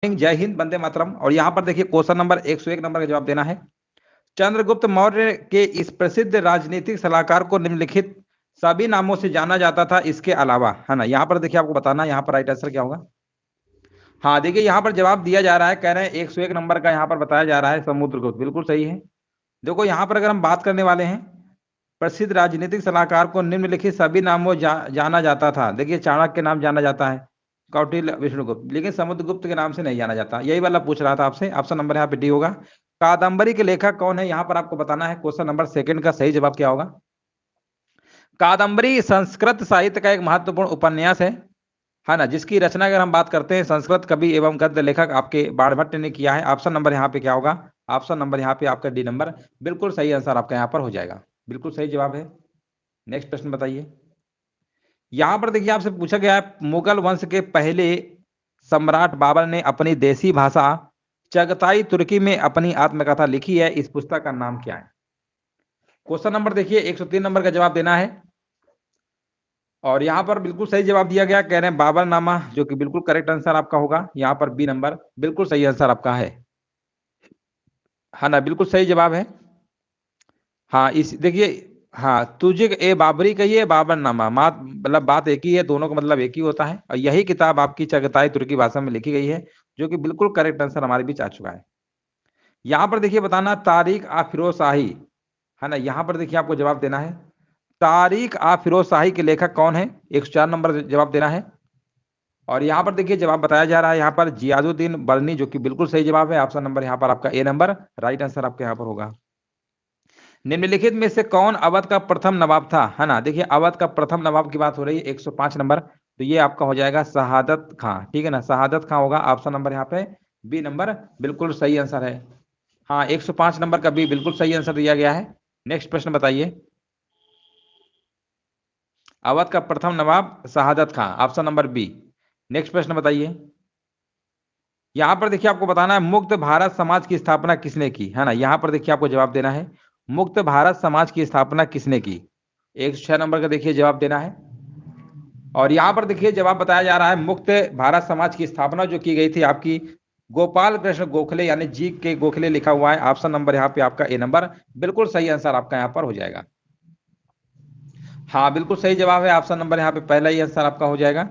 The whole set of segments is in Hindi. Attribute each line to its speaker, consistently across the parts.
Speaker 1: जय हिंद, वंदे मातरम। और यहाँ पर देखिए क्वेश्चन नंबर 101 नंबर का जवाब देना है। चंद्रगुप्त मौर्य के इस प्रसिद्ध राजनीतिक सलाहकार को निम्नलिखित सभी नामों से जाना जाता था इसके अलावा, है ना। यहाँ पर देखिए आपको बताना है यहाँ पर राइट आंसर क्या होगा। हाँ देखिए यहाँ पर जवाब दिया जा रहा है, कह रहे हैं 101 नंबर का यहाँ पर बताया जा रहा है समुद्रगुप्त, बिल्कुल सही है। देखो यहाँ पर अगर हम बात करने वाले हैं प्रसिद्ध राजनीतिक सलाहकार को निम्नलिखित सभी नामों जाना जाता था। देखिए चाणक्य के नाम जाना जाता है, कौटिल्य, विष्णुगुप्त, लेकिन समुद्रगुप्त के नाम से नहीं जाना जाता। यही वाला पूछ रहा था आपसे। ऑप्शन नंबर यहाँ पे डी होगा। कादंबरी के लेखक कौन है, यहाँ पर आपको बताना है। क्वेश्चन नंबर 2 का सही जवाब क्या होगा। कादंबरी संस्कृत साहित्य का एक महत्वपूर्ण उपन्यास है ना, जिसकी रचना अगर हम बात करते हैं संस्कृत कवि एवं गद्य लेखक आपके बाणभट्ट ने किया है। ऑप्शन नंबर यहाँ पे क्या होगा। ऑप्शन नंबर यहाँ पे आपका डी नंबर बिल्कुल सही आंसर आपका यहाँ पर हो जाएगा, बिल्कुल सही जवाब है। नेक्स्ट प्रश्न बताइए। यहां पर देखिए आपसे पूछा गया है मुगल वंश के पहले सम्राट बाबर ने अपनी देसी भाषा चगताई तुर्की में अपनी आत्मकथा लिखी है, इस पुस्तक का नाम क्या है। क्वेश्चन नंबर देखिए 103 नंबर का जवाब देना है। और यहां पर बिल्कुल सही जवाब दिया गया, कह रहे हैं बाबरनामा, जो कि बिल्कुल करेक्ट आंसर आपका होगा। यहां पर बी नंबर बिल्कुल सही आंसर आपका है ना, बिल्कुल सही जवाब है। हाँ इस देखिए, हाँ तुझे ए बाबरी कहिए बाबरनामा, मतलब बात एक ही है, दोनों का मतलब एक ही होता है। और यही किताब आपकी चगताई तुर्की भाषा में लिखी गई है, जो कि बिल्कुल करेक्ट आंसर हमारे बीच आ चुका है। यहां पर देखिए बताना तारिक आ फिरोज शाही, है ना। यहां पर देखिए आपको जवाब देना है तारिक आ फिरोज शाही के लेखक कौन है, 104 नंबर जवाब देना है। और यहाँ पर देखिए जवाब बताया जा रहा है यहाँ पर जियादुद्दीन बरनी, जो कि बिल्कुल सही जवाब है। ऑप्शन नंबर यहाँ पर आपका ए नंबर राइट आंसर आपके यहाँ पर होगा। निम्नलिखित में से कौन अवध का प्रथम नवाब था, है ना। देखिए अवध का प्रथम नवाब की बात हो रही है, 105 नंबर, तो ये आपका हो जाएगा शहादत खां, ठीक है ना, शहादत खां होगा। ऑप्शन नंबर यहाँ पे बी नंबर बिल्कुल सही आंसर है। हाँ 105 नंबर का बी बिल्कुल सही आंसर दिया गया है। नेक्स्ट प्रश्न बताइए। अवध का प्रथम नवाब शहादत खां, ऑप्शन नंबर बी। नेक्स्ट प्रश्न बताइए। यहां पर देखिए आपको बताना है मुक्त भारत समाज की स्थापना किसने की, है ना। यहां पर देखिए आपको जवाब देना है मुक्त भारत समाज की स्थापना किसने की, 106 नंबर का देखिए जवाब देना है। और यहां पर देखिए जवाब बताया जा रहा है मुक्त भारत समाज की स्थापना जो की गई थी आपकी गोपाल कृष्ण गोखले, यानी जी के गोखले लिखा हुआ है। ऑप्शन नंबर यहाँ पे आपका ए नंबर बिल्कुल सही आंसर आपका यहाँ पर हो जाएगा। हाँ बिल्कुल सही जवाब है, ऑप्शन नंबर यहाँ पे पहला ही आंसर आपका हो जाएगा।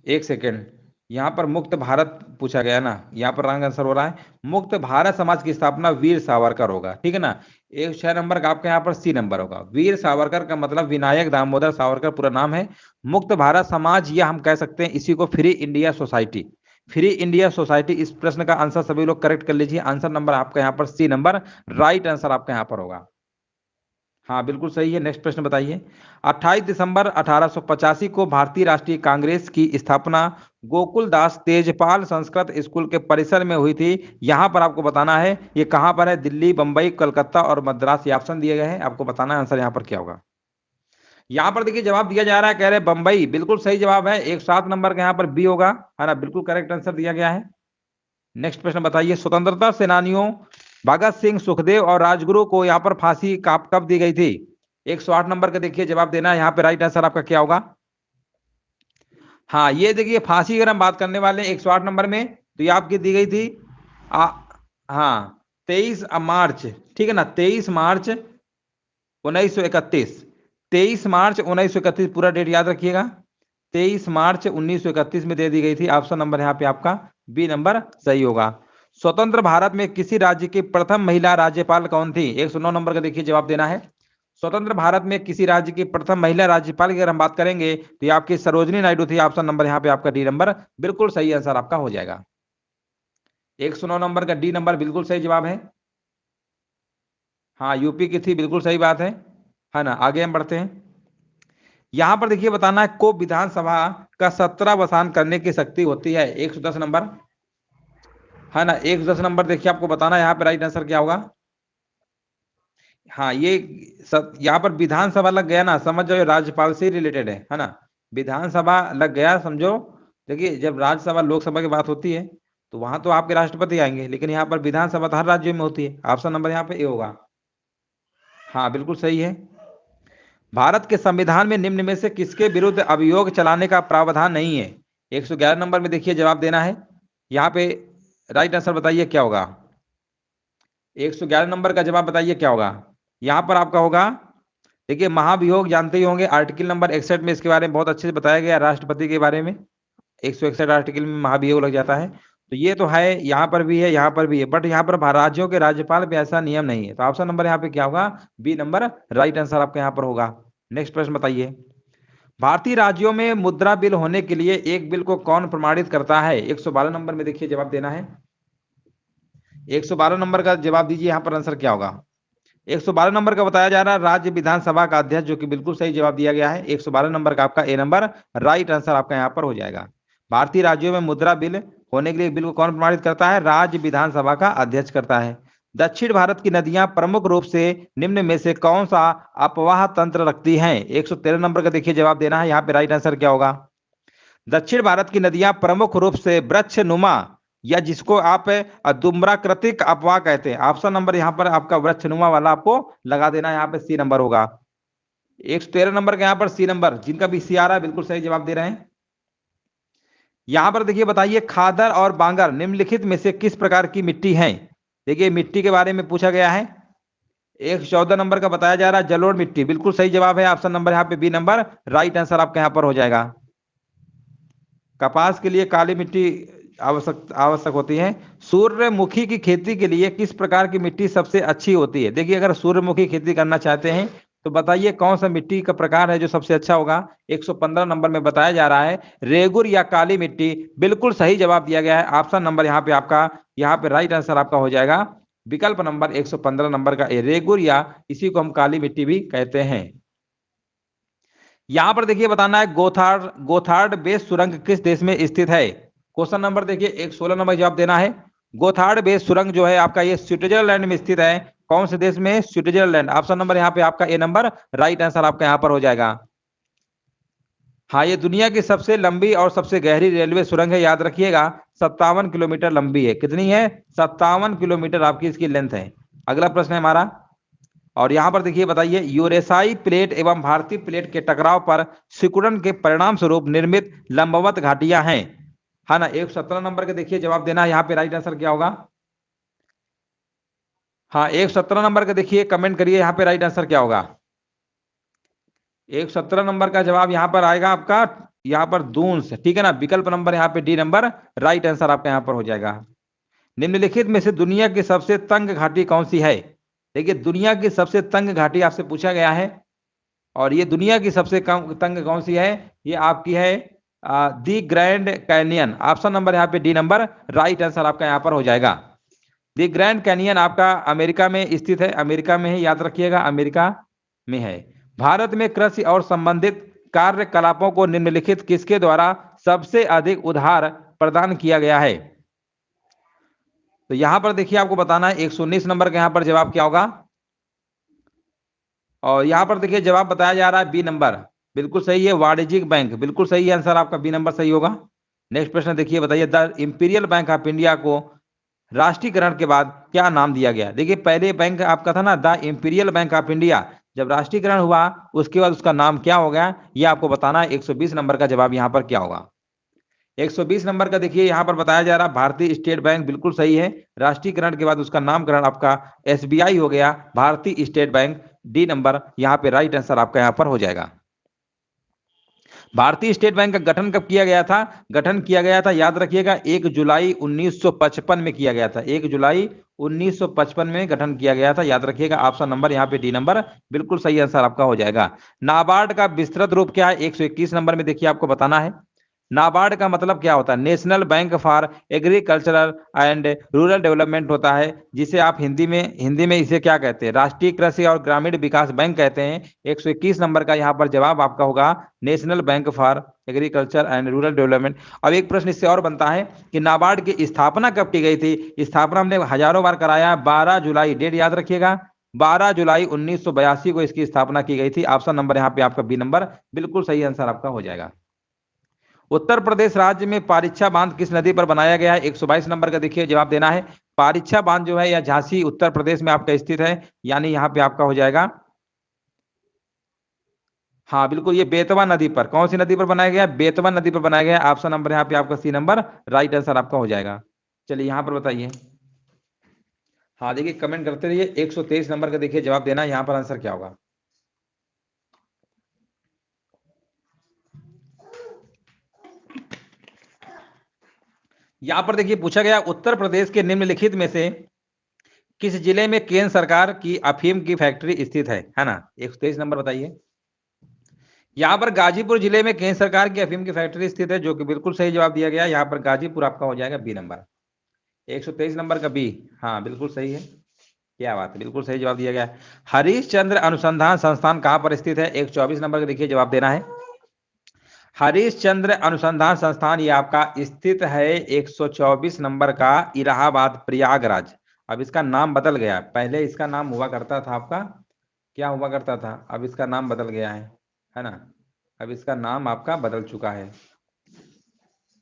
Speaker 1: एक सेकेंड, यहाँ पर मुक्त भारत पूछा गया ना, यहाँ पर रंग आंसर हो रहा है मुक्त भारत समाज की स्थापना वीर सावरकर होगा, ठीक है ना। 106 नंबर का आपका यहाँ पर सी नंबर होगा। वीर सावरकर का मतलब विनायक दामोदर सावरकर पूरा नाम है। मुक्त भारत समाज ये हम कह सकते हैं इसी को free India society, free India society. इस प्रश्न का आंसर सभी लोग करेक्ट कर लीजिए। आंसर नंबर आपका यहाँ पर सी नंबर राइट आंसर आपका यहाँ पर होगा। हाँ बिल्कुल सही है। नेक्स्ट प्रश्न बताइए। 28 दिसंबर 1885 को भारतीय राष्ट्रीय कांग्रेस की स्थापना गोकुल दास तेजपाल संस्कृत स्कूल के परिसर में हुई थी। यहां पर आपको बताना है ये कहां पर है, दिल्ली, बंबई, कलकत्ता और मद्रास, ये ऑप्शन दिए गए हैं। आपको बताना है आंसर यहां पर क्या होगा। यहां पर देखिए जवाब दिया जा रहा है, कह रहे बंबई, बिल्कुल सही जवाब है। 107 नंबर का यहाँ पर बी होगा, है ना, बिल्कुल करेक्ट आंसर दिया गया है। नेक्स्ट प्रश्न बताइए। स्वतंत्रता सेनानियों भगत सिंह, सुखदेव और राजगुरु को यहाँ पर फांसी कब दी गई थी, 108 नंबर का देखिए जवाब देना है। यहाँ पे राइट आंसर आपका क्या होगा। हाँ ये देखिए फांसी अगर हम बात करने वाले 108 नंबर में, तो ये आपकी दी गई थी हाँ 23 मार्च, ठीक है ना, 23 मार्च 1931, 23 मार्च 1931, पूरा डेट याद रखिएगा। 23 मार्च 1931 में दे दी गई थी। ऑप्शन नंबर यहाँ पे आपका बी नंबर सही होगा। स्वतंत्र भारत में किसी राज्य की प्रथम महिला राज्यपाल कौन थी, 109 नंबर का देखिए जवाब देना है। स्वतंत्र भारत में किसी राज्य की प्रथम महिला राज्यपाल की अगर हम बात करेंगे तो ये आपकी सरोजनी नायडू थी। ऑप्शन नंबर यहाँ पे आपका डी नंबर बिल्कुल सही आंसर आपका हो जाएगा। 109 नंबर का डी नंबर बिल्कुल सही जवाब है। हाँ यूपी की थी, बिल्कुल सही बात है ना। आगे हम बढ़ते हैं। यहां पर देखिए बताना है को विधानसभा का 17वां करने की शक्ति होती है, 110 नंबर, है ना। 110 नंबर देखिए आपको बताना है यहाँ पे राइट आंसर क्या होगा। हाँ ये यहाँ पर विधानसभा लग गया ना, समझ जाओ राज्यपाल से रिलेटेड है ना। विधानसभा लग गया समझो। देखिए जब राज्यसभा लोकसभा की बात होती है तो वहां तो आपके राष्ट्रपति आएंगे, लेकिन यहाँ पर विधानसभा तो हर राज्य में होती है। ऑप्शन नंबर यहाँ पे ए होगा। हाँ बिल्कुल सही है। भारत के संविधान में निम्न में से किसके विरुद्ध अभियोग चलाने का प्रावधान नहीं है, 111 नंबर में देखिए जवाब देना है। यहाँ पे राइट आंसर बताइए क्या होगा। 111 नंबर का जवाब बताइए क्या होगा। यहाँ पर आपका होगा, देखिए महाभियोग जानते ही होंगे, आर्टिकल नंबर 61 में इसके बारे में बहुत अच्छे से बताया गया, राष्ट्रपति के बारे में 161 आर्टिकल में महाभियोग लग जाता है। तो ये तो है, यहाँ पर भी है, यहाँ पर भी है, बट यहाँ पर राज्यों के राज्यपाल पे ऐसा नियम नहीं है। तो ऑप्शन नंबर यहाँ पे क्या होगा, बी नंबर राइट आंसर आपका यहाँ पर होगा। नेक्स्ट प्रश्न बताइए, भारतीय राज्यों में मुद्रा बिल होने के लिए एक बिल को कौन प्रमाणित करता है। 112 नंबर में देखिए जवाब देना है। 112 नंबर का जवाब दीजिए, यहाँ पर आंसर क्या होगा। 112 नंबर का बताया जा रहा है राज्य विधानसभा का अध्यक्ष, जो कि बिल्कुल सही जवाब दिया गया है। 112 नंबर का आपका ए नंबर राइट आंसर आपका यहाँ पर हो जाएगा। भारतीय राज्यों में मुद्रा बिल होने के लिए बिल को कौन प्रमाणित करता है, राज्य विधानसभा का अध्यक्ष करता है। दक्षिण भारत की नदियां प्रमुख रूप से निम्न में से कौन सा अपवाह तंत्र रखती हैं। 113 नंबर का देखिए जवाब देना है, यहाँ पे राइट आंसर क्या होगा। दक्षिण भारत की नदियां प्रमुख रूप से वृक्षनुमा या जिसको आप दुम्राकृतिक अपवाह कहते हैं, ऑप्शन नंबर यहाँ पर आपका वृक्षनुमा वाला आपको लगा देना है, यहाँ पे सी नंबर होगा। 113 नंबर का यहाँ पर सी नंबर, जिनका भी सी आ रहा है बिल्कुल सही जवाब दे रहे हैं। यहां पर देखिए बताइए, खादर और बांगर निम्नलिखित में से किस प्रकार की मिट्टी है। देखिए मिट्टी के बारे में पूछा गया है। 114 नंबर का बताया जा रहा है जलोढ़ मिट्टी, बिल्कुल सही जवाब है, ऑप्शन नंबर यहाँ पे बी नंबर राइट आंसर आपका यहाँ पर हो जाएगा। कपास के लिए काली मिट्टी आवश्यक होती है। सूर्यमुखी की खेती के लिए किस प्रकार की मिट्टी सबसे अच्छी होती है। देखिए अगर सूर्यमुखी खेती करना चाहते हैं तो बताइए कौन सा मिट्टी का प्रकार है जो सबसे अच्छा होगा। 115 नंबर में बताया जा रहा है रेगुर या काली मिट्टी, बिल्कुल सही जवाब दिया गया है, ऑप्शन नंबर यहाँ पे आपका, यहाँ पे राइट आंसर आपका हो जाएगा विकल्प नंबर 115 नंबर का रेगुर, या इसी को हम काली मिट्टी भी कहते हैं। यहां पर देखिए बताना है गोथार्ड बेस सुरंग किस देश में स्थित है। क्वेश्चन नंबर देखिए 116 नंबर जवाब देना है। गोथार्ड बेस सुरंग जो है आपका ये स्विट्जरलैंड में स्थित है। कौन से देश में, स्विट्जरलैंड, ऑप्शन नंबर यहाँ पे आपका ए नंबर राइट आंसर आपका यहाँ पर हो जाएगा। हाँ ये दुनिया की सबसे लंबी और सबसे गहरी रेलवे सुरंग है, याद रखिएगा 57 किलोमीटर लंबी है। कितनी है, 57 किलोमीटर आपकी इसकी लेंथ है। अगला प्रश्न है हमारा, और यहां पर देखिए बताइए, यूरेशाई प्लेट एवं भारतीय प्लेट के टकराव पर सिकुड़न के परिणाम स्वरूप निर्मित लंबवत घाटियां हैं, है ना। 117 नंबर के देखिए जवाब देना है, यहाँ पे राइट आंसर क्या होगा। हाँ 117 नंबर का देखिए कमेंट करिए, यहाँ पे राइट आंसर क्या होगा। 117 नंबर का जवाब यहाँ पर आएगा आपका, यहाँ पर दून्स, ठीक है ना, विकल्प नंबर यहाँ पे डी नंबर राइट आंसर आपका यहाँ पर हो जाएगा। निम्नलिखित में से दुनिया की सबसे तंग घाटी कौन सी है। देखिए दुनिया की सबसे तंग घाटी आपसे पूछा गया है, और ये दुनिया की सबसे तंग कौन सी है, ये आपकी है दी ग्रैंड कैनियन, ऑप्शन नंबर यहाँ पे डी नंबर राइट आंसर आपका यहाँ पर हो जाएगा। दी ग्रैंड कैनियन आपका अमेरिका में स्थित है, अमेरिका में है, याद रखिएगा अमेरिका में है। भारत में कृषि और संबंधित कार्यकलापों को निम्नलिखित किसके द्वारा सबसे अधिक उधार प्रदान किया गया है। तो यहां पर देखिए आपको बताना है 119 नंबर का यहाँ पर जवाब क्या होगा, और यहां पर देखिए जवाब बताया जा रहा है बी नंबर, बिल्कुल सही है, वाणिज्यिक बैंक, बिल्कुल सही है आंसर आपका, बी नंबर सही होगा। नेक्स्ट प्रश्न देखिए बताइए, the imperial bank of India को राष्ट्रीयकरण के बाद क्या नाम दिया गया। देखिए पहले बैंक आपका था ना the imperial bank of India, जब राष्ट्रीयकरण हुआ उसके बाद उसका नाम क्या हो गया, यह आपको बताना है। 120 नंबर का जवाब यहाँ पर क्या होगा। 120 नंबर का देखिए यहाँ पर बताया जा रहा है भारतीय स्टेट बैंक, बिल्कुल सही है, राष्ट्रीयकरण के बाद उसका नामकरण आपका एसबीआई हो गया, भारतीय स्टेट बैंक, डी नंबर यहाँ पे राइट आंसर आपका यहाँ पर हो जाएगा। भारतीय स्टेट बैंक का गठन कब किया गया था, गठन किया गया था याद रखिएगा 1 जुलाई 1955 में किया गया था, 1 जुलाई 1955 में गठन किया गया था, याद रखिएगा, ऑप्शन नंबर यहाँ पे डी नंबर बिल्कुल सही आंसर आपका हो जाएगा। नाबार्ड का विस्तृत रूप क्या है, 121 नंबर में देखिए आपको बताना है। नाबार्ड का मतलब क्या होता है, national bank for agricultural and rural development होता है, जिसे आप हिंदी में इसे क्या कहते हैं, राष्ट्रीय कृषि और ग्रामीण विकास बैंक कहते हैं। 121 नंबर का यहाँ पर जवाब आपका होगा national bank for agriculture and rural development. अब एक प्रश्न इससे और बनता है कि नाबार्ड की स्थापना कब की गई थी। स्थापना हमने हजारों बार कराया, 12 जुलाई, डेट याद रखिएगा, 12 जुलाई 1982 को इसकी स्थापना की गई थी, ऑप्शन नंबर यहाँ पे आपका बी नंबर बिल्कुल सही आंसर आपका हो जाएगा। उत्तर प्रदेश राज्य में पारिच्छा बांध किस नदी पर बनाया गया है, 122 नंबर का देखिए जवाब देना है। पारिच्छा बांध जो है यह झांसी उत्तर प्रदेश में आपका स्थित है, यानी यहाँ पे आपका हो जाएगा हाँ बिल्कुल, ये बेतवा नदी पर, कौन सी नदी पर बनाया गया है? बेतवा नदी पर बनाया गया है। ऑप्शन नंबर यहाँ पे आपका सी नंबर राइट आंसर आपका हो जाएगा। चलिए यहाँ पर बताइए। हाँ देखिए, कमेंट करते रहिए। 123 नंबर का देखिए जवाब देना है, यहाँ पर आंसर क्या होगा। यहाँ पर देखिए पूछा गया, उत्तर प्रदेश के निम्नलिखित में से किस जिले में केंद्र सरकार की अफीम की फैक्ट्री स्थित है ना? 123 नंबर बताइए। यहाँ पर गाजीपुर जिले में केंद्र सरकार की अफीम की फैक्ट्री स्थित है, जो कि बिल्कुल सही जवाब दिया गया। यहाँ पर गाजीपुर आपका हो जाएगा बी नंबर। 123 नंबर का बी, हाँ बिल्कुल सही है। क्या बात है, बिल्कुल सही जवाब दिया गया है। हरिश्चंद्र अनुसंधान संस्थान कहाँ पर स्थित है? 124 नंबर का देखिए जवाब देना है। हरिश्चंद्र अनुसंधान संस्थान ये आपका स्थित है 124 नंबर का, इलाहाबाद प्रयागराज। अब इसका नाम बदल गया, पहले इसका नाम हुआ करता था आपका, क्या हुआ करता था, अब इसका नाम बदल गया है ना? अब इसका नाम आपका बदल चुका है,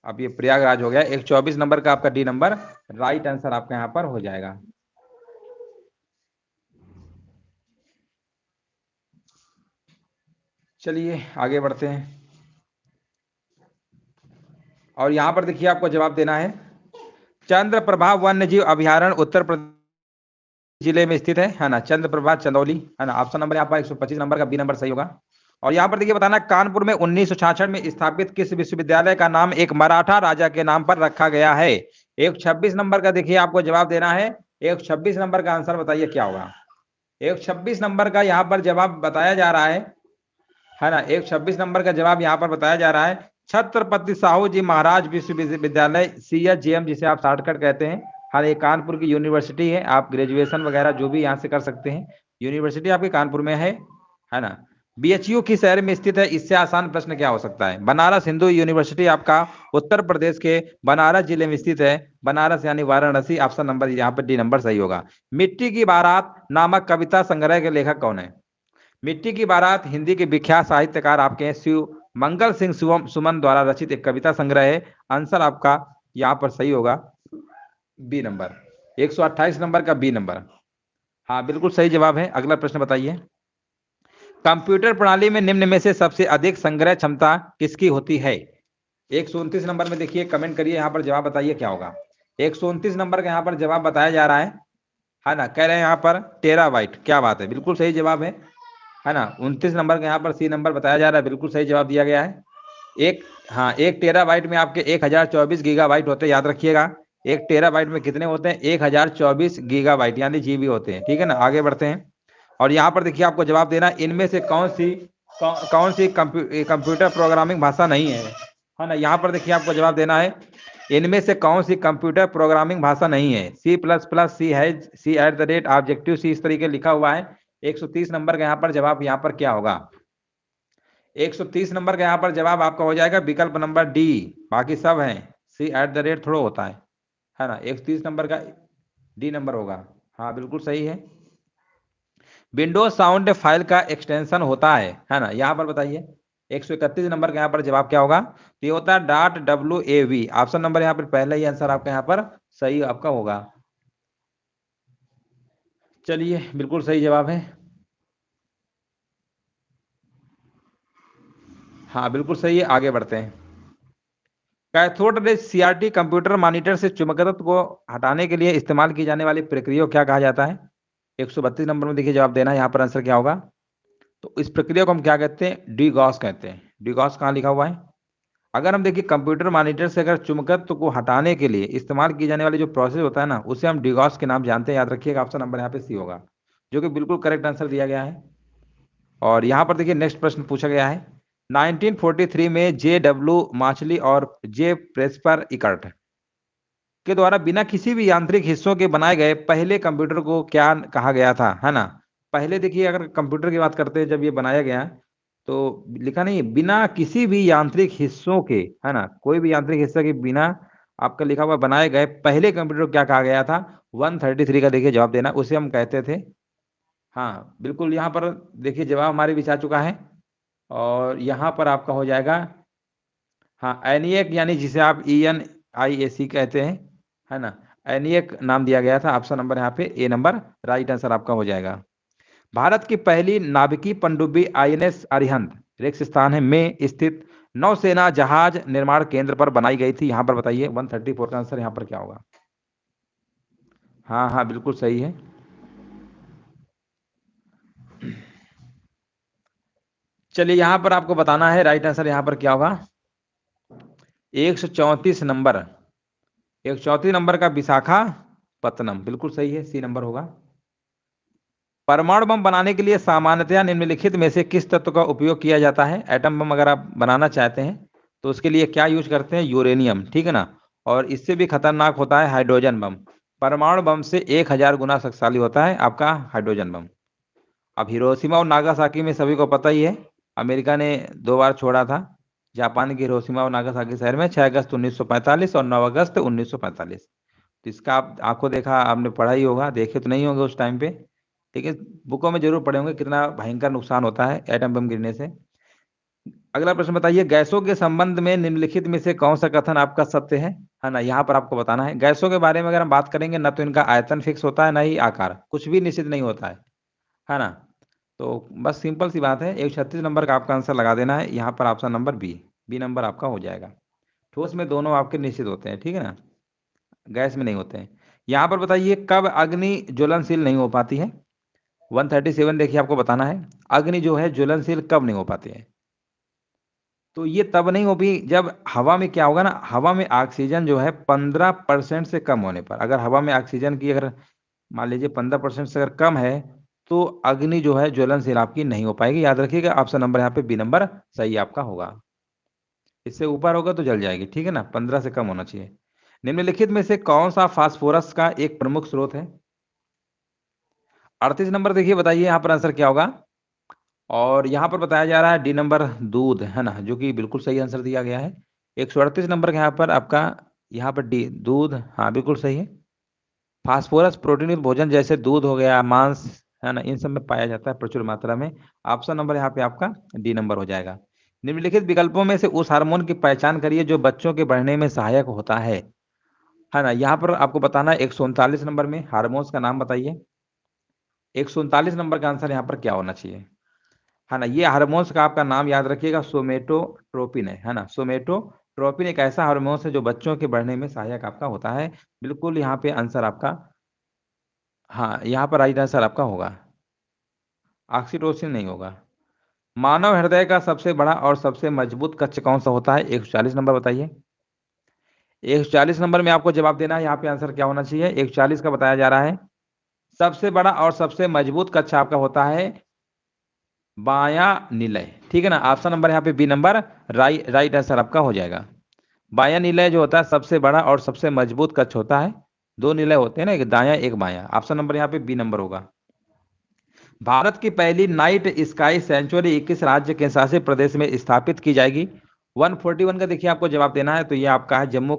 Speaker 1: अब ये प्रयागराज हो गया। 124 नंबर का आपका डी नंबर राइट आंसर आपका यहाँ पर हो जाएगा। चलिए आगे बढ़ते हैं, और यहाँ पर देखिए आपको जवाब देना है। चंद्रप्रभा वन्य जीव अभयारण्य उत्तर प्रदेश जिले में स्थित है ना? चंद्रप्रभा चंदौली, है ना? ऑप्शन नंबर यहाँ पर 125 नंबर का बी नंबर सही होगा। और यहाँ पर देखिए बताना, कानपुर में 1966 में स्थापित किस विश्वविद्यालय का नाम एक मराठा राजा के नाम पर रखा गया है? 126 नंबर का देखिए आपको जवाब देना है। 126 नंबर का आंसर बताइए क्या होगा। 126 नंबर का यहाँ पर जवाब बताया जा रहा है ना? 126 नंबर का जवाब यहाँ पर बताया जा रहा है, छत्रपति साहू जी महाराज विश्वविद्यालय, CSJM, जिसे आप शॉर्टकट कहते हैं। हाँ, ये कानपुर की यूनिवर्सिटी है, आप ग्रेजुएशन वगैरह जो भी यहाँ से कर सकते हैं। यूनिवर्सिटी आपके कानपुर में है ना? BHU किस शहर में स्थित है? इससे आसान प्रश्न क्या हो सकता है? बनारस हिंदू यूनिवर्सिटी आपका उत्तर प्रदेश के बनारस जिले में स्थित है, बनारस यानी वाराणसी। ऑप्शन नंबर यहाँ पर डी नंबर सही होगा। मिट्टी की बारात नामक कविता संग्रह के लेखक कौन है? मिट्टी की बारात हिंदी के विख्यात साहित्यकार आपके शिव मंगल सिंह सुमन द्वारा रचित एक कविता संग्रह है। आंसर आपका यहाँ पर सही होगा बी नंबर, 128 नंबर का बी नंबर, हाँ बिल्कुल सही जवाब है। अगला प्रश्न बताइए। कंप्यूटर प्रणाली में निम्न में से सबसे अधिक संग्रह क्षमता किसकी होती है? 129 नंबर में देखिए, कमेंट करिए, यहाँ पर जवाब बताइए क्या होगा। 129 नंबर का यहाँ पर जवाब बताया जा रहा है ना? कह रहे हैं यहाँ पर टेराबाइट। क्या बात है, बिल्कुल सही जवाब है ना? 29 नंबर का यहाँ पर सी नंबर बताया जा रहा है, बिल्कुल सही जवाब दिया गया है। एक टेराबाइट में आपके 1024 गीगाबाइट होते हैं, याद रखिएगा। एक टेराबाइट में कितने होते हैं? 1024 गीगाबाइट यानी जीबी होते हैं, ठीक है ना? आगे बढ़ते हैं, और यहाँ पर देखिए आपको जवाब देना, इनमें से कौन सी कंप्यूटर प्रोग्रामिंग भाषा नहीं है ना? यहाँ पर देखिए आपको जवाब देना है, इनमें से कौन सी कंप्यूटर प्रोग्रामिंग भाषा नहीं है? C++, C has, C objective C, इस तरीके लिखा हुआ है। 130 नंबर का यहाँ पर जवाब यहाँ पर क्या होगा? 130 नंबर का यहाँ पर जवाब आपका हो जाएगा विकल्प नंबर डी, बाकी सब हैं। C@ थोड़ा होता है ना? 130 नंबर का डी नंबर होगा, हाँ बिल्कुल सही है। विंडोज साउंड फाइल का एक्सटेंशन होता है ना? यहाँ पर बताइए। 131 नंबर का यहाँ पर जवाब क्या होगा? तो ये होता है .wav। ऑप्शन नंबर यहाँ पर पहला ही आंसर आपका यहाँ पर सही आपका होगा। चलिए बिल्कुल सही जवाब है, हाँ बिल्कुल सही है। आगे बढ़ते हैं। Cathode ray CRT computer monitor से चुंबकत्व को हटाने के लिए इस्तेमाल की जाने वाली प्रक्रिया को क्या कहा जाता है? 132 नंबर में देखिए जवाब देना है, यहाँ पर आंसर क्या होगा? तो इस प्रक्रिया को हम क्या कहते हैं? डीगॉस कहते हैं। डीगॉस कहाँ लिखा हुआ है? अगर हम देखिए कंप्यूटर मॉनिटर से अगर चुंबकत्व को हटाने के लिए इस्तेमाल की जाने वाली जो प्रोसेस होता है ना, उसे हम डीगॉस के नाम जानते हैं, याद रखिएगा। ऑप्शन नंबर यहाँ पे सी होगा, जो कि बिल्कुल करेक्ट आंसर दिया गया है। और यहाँ पर देखिए नेक्स्ट प्रश्न पूछा गया है, 1943 में JW माचली और J प्रेस्पर इकर्ट के द्वारा बिना किसी भी यांत्रिक हिस्सों के बनाए गए पहले कंप्यूटर को क्या कहा गया था, है ना? पहले देखिए, अगर कंप्यूटर की बात करते हैं, जब ये बनाया गया तो लिखा नहीं बिना किसी भी यांत्रिक हिस्सों के, है ना? कोई भी यांत्रिक हिस्सा के बिना आपका लिखा हुआ बनाए गए पहले कंप्यूटर को क्या कहा गया था? 133 का देखिए जवाब देना, उसे हम कहते थे। हाँ बिल्कुल, यहाँ पर देखिए जवाब हमारे बीच आ चुका है, और यहाँ पर आपका हो जाएगा हाँ एनिएक, यानी जिसे आप ENIAC कहते हैं, है ना? एनिएक नाम दिया गया था। ऑप्शन नंबर यहाँ पे ए नंबर राइट आंसर आपका हो जाएगा। भारत की पहली नाभिकीय पनडुब्बी INS अरिहंत रेगिस्तान है में स्थित नौसेना जहाज निर्माण केंद्र पर बनाई गई थी। यहाँ पर बताइए 134 का आंसर यहाँ पर क्या होगा? हाँ हाँ बिल्कुल सही है। चलिए यहाँ पर आपको बताना है राइट आंसर यहाँ पर क्या होगा। 134 नंबर, 134 नंबर का विशाखापत्तनम, बिल्कुल सही है, सी नंबर होगा। परमाणु बम बनाने के लिए सामान्यतया निम्नलिखित में से किस तत्व का उपयोग किया जाता है? एटम बम अगर आप बनाना चाहते हैं तो उसके लिए क्या यूज करते हैं? यूरेनियम, ठीक है ना। और इससे भी खतरनाक होता है हाइड्रोजन बम। परमाणु बम से 1000 गुना शक्तिशाली होता है आपका हाइड्रोजन बम। अब हिरोशिमा और नागासाकी में सभी को पता ही है, अमेरिका ने 2 बार छोड़ा था। जापान के हिरोशिमा और नागासाकी शहर में 6 अगस्त 1945 और 9 अगस्त 1945। तो इसका आप आंखों देखा आपने पढ़ा ही होगा, देखे तो नहीं होंगे उस टाइम पे, लेकिन बुकों में जरूर पढ़े होंगे कितना भयंकर नुकसान होता है एटम बम गिरने से। अगला प्रश्न बताइए, गैसों के संबंध में निम्नलिखित में से कौन सा कथन आपका सत्य है ना। यहाँ पर आपको बताना है, गैसों के बारे में अगर हम बात करेंगे ना तो इनका आयतन फिक्स होता है, ना ही आकार, कुछ भी निश्चित नहीं होता है ना। तो बस सिंपल सी बात है, 136 नंबर का आपका आंसर लगा देना है यहाँ पर, option number B, B number आपका हो जाएगा। ठोस में दोनों आपके निश्चित होते हैं, ठीक है ना, गैस में नहीं होते हैं। यहाँ पर बताइए कब अग्नि ज्वलनशील नहीं हो पाती है? 137 देखिए आपको बताना है, अग्नि जो है ज्वलनशील कब नहीं हो पाती है? तो ये तब नहीं होगी जब हवा में क्या होगा ना, हवा में ऑक्सीजन जो है 15% से कम होने पर, अगर हवा में ऑक्सीजन की अगर मान लीजिए 15% से अगर कम है तो अग्नि जो है ज्वलनशील आपकी नहीं हो पाएगी। याद रखिएगा ऑप्शन नंबर यहाँ पे बी नंबर सही आपका होगा। इससे ऊपर होगा तो जल जाएगी, ठीक है ना, 15 से कम होना चाहिए। निम्नलिखित में से कौन सा फास्फोरस का एक प्रमुख स्रोत है? 38 नंबर देखिए बताइए यहाँ पर आंसर क्या होगा। और यहाँ पर बताया जा रहा है डी नंबर दूध, है ना, जो कि बिल्कुल सही आंसर दिया गया है। 138 नंबर का यहाँ पर आपका, यहाँ पर डी दूध, हाँ बिल्कुल सही है। फास्फोरस प्रोटीन युक्त भोजन जैसे दूध हो गया, मांस, है ना, इन सब में पाया जाता है प्रचुर मात्रा में। ऑप्शन नंबर यहाँ पे आपका डी नंबर हो जाएगा। निम्नलिखित विकल्पों में से उस हार्मोन की पहचान करिए जो बच्चों के बढ़ने में सहायक होता है ना। यहाँ पर आपको बताना है 139 नंबर में हार्मोन्स का नाम बताइए। 139 नंबर का आंसर यहाँ पर क्या होना चाहिए? है ना, ये हार्मोन्स का आपका नाम याद रखिएगा, सोमेटोट्रोपिन है ना। सोमेटोट्रोपिन एक ऐसा हार्मोन्स है जो बच्चों के बढ़ने में सहायक आपका होता है। बिल्कुल यहाँ पे आंसर आपका, हाँ यहाँ पर राइट आंसर आपका होगा, ऑक्सीटोसिन नहीं होगा। मानव हृदय का सबसे बड़ा और सबसे मजबूत कक्ष कौन सा होता है? 140 नंबर बताइए। 140 नंबर में आपको जवाब देना है, यहाँ पे आंसर क्या होना चाहिए? 140 का बताया जा रहा है सबसे बड़ा और सबसे मजबूत कक्ष आपका होता है बायां निलय, ठीक है ना। ऑप्शन नंबर यहाँ पे बी नंबर राइट आंसर आपका हो जाएगा। बायां निलय जो होता है सबसे बड़ा और सबसे मजबूत कक्ष होता है। दो निलय होते हैं ना, एक दायां एक बायां। ऑप्शन नंबर यहाँ पे बी नंबर होगा। भारत की पहली नाइट स्काई सेंचुरी किस राज्य के शासित प्रदेश में स्थापित की जाएगी? 141 का देखिए आपको जवाब देना है, तो ये आपका है जम्मू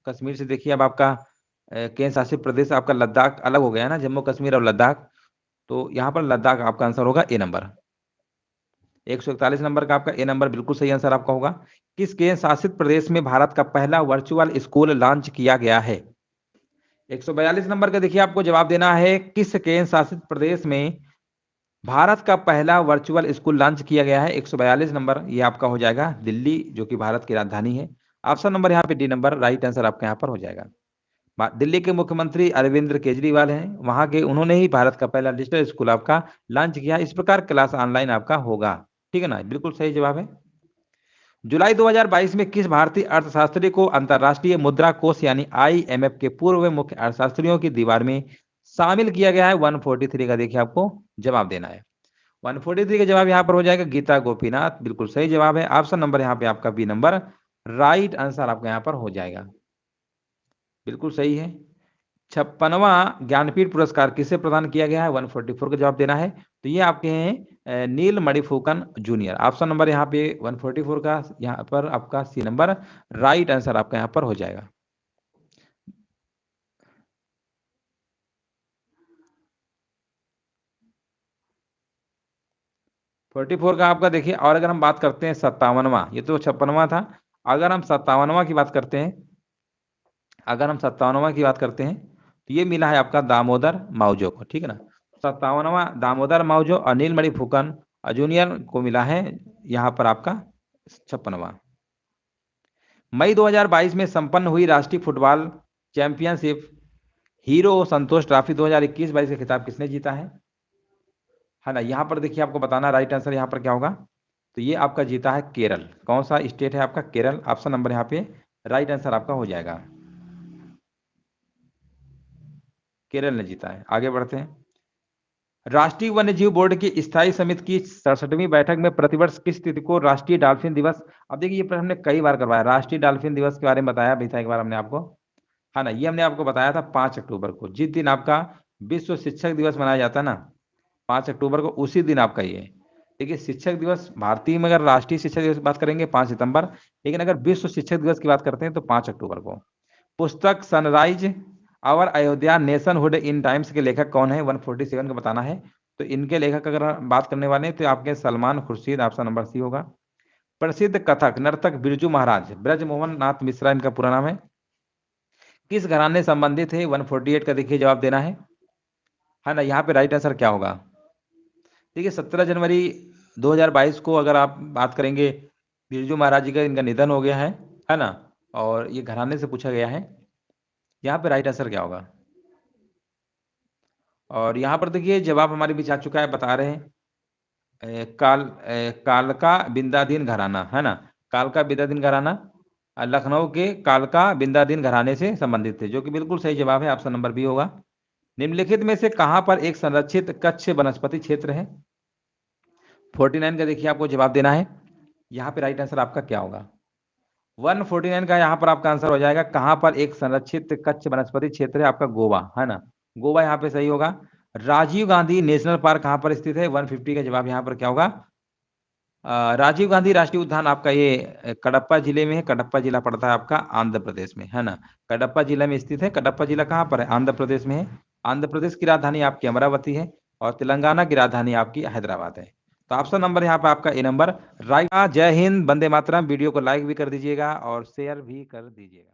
Speaker 1: कश्मीर से। देखिए अब आपका केंद्र शासित प्रदेश आपका लद्दाख अलग हो गया है ना, जम्मू कश्मीर और लद्दाख, तो यहाँ पर लद्दाख आपका आंसर होगा ए नंबर। 141 नंबर का आपका ए नंबर बिल्कुल सही आंसर आपका होगा। किस केंद्र शासित प्रदेश में भारत का पहला वर्चुअल स्कूल लॉन्च किया गया है? 142 नंबर का देखिए आपको जवाब देना है, किस केंद्र शासित प्रदेश में भारत का पहला वर्चुअल स्कूल लॉन्च किया गया है? 142 नंबर ये आपका हो जाएगा दिल्ली, जो कि भारत की राजधानी है। ऑप्शन नंबर यहाँ पे डी नंबर राइट आंसर आपका यहाँ पर हो जाएगा। दिल्ली के मुख्यमंत्री अरविंद केजरीवाल हैं, वहां के, उन्होंने ही भारत का पहला डिजिटल स्कूल आपका लॉन्च किया। इस प्रकार क्लास ऑनलाइन आपका होगा, ठीक है ना, बिल्कुल सही जवाब है। जुलाई 2022 में किस भारतीय अर्थशास्त्री को अंतर्राष्ट्रीय मुद्रा कोष यानी आईएमएफ के पूर्व मुख्य अर्थशास्त्रियों की दीवार में शामिल किया गया है? 143 का देखिए आपको जवाब देना है। 143 का जवाब यहाँ पर हो जाएगा गीता गोपीनाथ, बिल्कुल सही जवाब है। ऑप्शन नंबर यहाँ पे आपका बी नंबर राइट आंसर आपका यहाँ पर हो जाएगा, बिल्कुल सही है। 56वां ज्ञानपीठ पुरस्कार किसे प्रदान किया गया है? 144 का जवाब देना है, तो ये आपके हैं नील मणिफुकन जूनियर। ऑप्शन नंबर यहाँ पे 144 का यहाँ पर आपका सी नंबर राइट आंसर आपका यहाँ पर हो जाएगा। फोर्टी फोर का आपका देखिए, और अगर हम बात करते हैं 57वां, ये तो 56वां था, अगर हम 57वां की बात करते हैं, अगर हम 57वां की बात करते हैं तो ये मिला है आपका दामोदर मावजो को, ठीक है ना। 57वां दामोदर मावजो, अनिल मणि फुकन जूनियर को मिला है यहाँ पर आपका 56वां। मई 2022 में संपन्न हुई राष्ट्रीय फुटबॉल चैंपियनशिप हीरो संतोष ट्रॉफी 2021-22 का खिताब किसने जीता है ना। यहाँ पर देखिए आपको बताना राइट आंसर यहाँ पर क्या होगा, तो ये आपका जीता है केरल। कौन सा स्टेट है आपका, केरल। ऑप्शन नंबर यहाँ पे राइट आंसर आपका हो जाएगा, केरल ने जीता है। आगे बढ़ते हैं। राष्ट्रीय वन्यजीव बोर्ड की स्थायी समिति की 67वीं बैठक में प्रतिवर्ष किस तिथि को राष्ट्रीय डॉल्फिन दिवस, अब देखिए ये प्रश्न हमने कई बार करवाया, राष्ट्रीय डॉल्फिन दिवस के बारे में बताया भी था एक बार हमने आपको, है ना। ये हमने आपको बताया था 5 अक्टूबर को, जिस दिन आपका विश्व शिक्षक दिवस मनाया जाता है ना, 5 अक्टूबर को, उसी दिन आपका ये। देखिए शिक्षक दिवस भारतीय में अगर राष्ट्रीय शिक्षक दिवस की बात करेंगे 5 सितंबर, लेकिन अगर विश्व शिक्षक दिवस की बात करते हैं तो 5 अक्टूबर को। पुस्तक sunrise over Ayodhya nationhood in times के लेखक कौन है, 147 का बताना है। तो इनके लेखक अगर बात करने वाले हैं तो आपके Salman Khurshid, option number C होगा। प्रसिद्ध कथक नर्तक बिरजू महाराज ब्रजमोहन नाथ मिश्रा इनका पूरा नाम है, किस घराने से संबंधित है, 148 का देखिए जवाब देना है ना। यहाँ पे राइट आंसर क्या होगा, देखिए 17 जनवरी 2022 को अगर आप बात करेंगे, बिरजू महाराज जी का इनका निधन हो गया है ना, और ये घराने से पूछा गया है। यहाँ पे राइट आंसर क्या होगा, और यहाँ पर देखिए जवाब हमारे बीच आ चुका है, बता रहे हैं कालका बिंदादीन घराना, है ना। कालका बिंदादीन घराना लखनऊ के कालका बिंदादीन घराने से संबंधित थे, जो कि बिल्कुल सही जवाब है, ऑप्शन नंबर बी होगा। निम्नलिखित में से कहां पर एक संरक्षित कच्छ वनस्पति क्षेत्र है, 49 का देखिए आपको जवाब देना है। यहाँ पे राइट आंसर आपका क्या होगा, 149 का यहाँ पर आपका आंसर हो जाएगा, कहां पर एक संरक्षित कच्छ वनस्पति क्षेत्र है, आपका गोवा, है ना। गोवा यहाँ पे सही होगा। राजीव गांधी नेशनल पार्क कहां पर स्थित है, 150 का जवाब यहाँ पर क्या होगा, राजीव गांधी राष्ट्रीय उद्यान आपका ये कडप्पा जिले में है, कडप्पा जिला पड़ता है आपका आंध्र प्रदेश में, है ना। कडप्पा जिला में स्थित है, कडप्पा जिला कहाँ पर है, आंध्र प्रदेश में है। आंध्र प्रदेश की राजधानी आपकी अमरावती है, और तेलंगाना की राजधानी आपकी हैदराबाद है। तो ऑप्शन नंबर यहाँ पे आपका ए नंबर राइट। जय हिंद, वंदे मातरम। वीडियो को लाइक भी कर दीजिएगा और शेयर भी कर दीजिएगा।